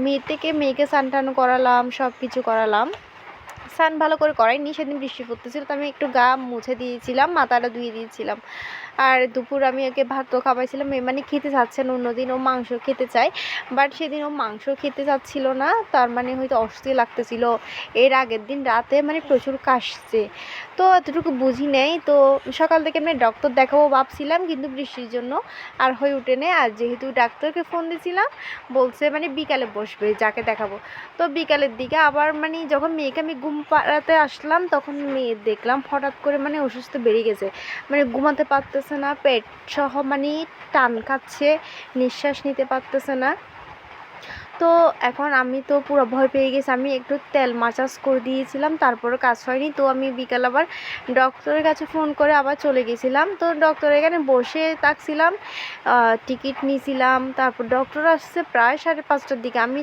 মেয়েকে স্নান টান করালাম, সব কিছু করালাম। স্নান ভালো করে করাইনি, সেদিন বৃষ্টি পড়তেছিল, তো আমি একটু গা মুছে দিয়েছিলাম, মাথাটা ধুয়ে দিয়েছিলাম। আর দুপুর আমি ওকে ভাতও খাওয়াইছিলাম। মানে খেতে চাচ্ছে না, অন্যদিন ও মাংস খেতে চায়, বাট সেদিন ও মাংস খেতে চাচ্ছিল না, তার মানে হয়তো অস্থির লাগতেছিল। এর আগের দিন রাতে মানে প্রচুর কাশছে, তো এতটুকু বুঝি নেই। তো সকাল থেকে আমি ডক্টর দেখাবো ভাবছিলাম, কিন্তু বৃষ্টির জন্য আর হয়ে উঠে নেই। আর যেহেতু ডাক্তারকে ফোন দিয়েছিলাম, বলছে মানে বিকালে বসবে যাকে দেখাবো। তো বিকালের দিকে আবার মানে যখন মেয়েকে আমি ঘুম পাড়াতে আসলাম, তখন মেয়ে দেখলাম হঠাৎ করে মানে অসুস্থ বেড়ে গেছে, মানে ঘুমাতে পারতেছে না, পেট সহ মানে টান খাচ্ছে, নিঃশ্বাস নিতে পারতেছে না। তো এখন আমি তো পুরো ভয় পেয়ে গেছি, আমি একটু তেল মাসাজ করে দিয়েছিলাম, তারপরে কাজ হয়নি। তো আমি বিকাল আবার ডক্টরের কাছে ফোন করে আবার চলে গেছিলাম। তো ডক্টর এখানে বসে থাকছিলাম, টিকিট নিয়েছিলাম। তারপর ডক্টর আসছে প্রায় 5:30টার দিকে। আমি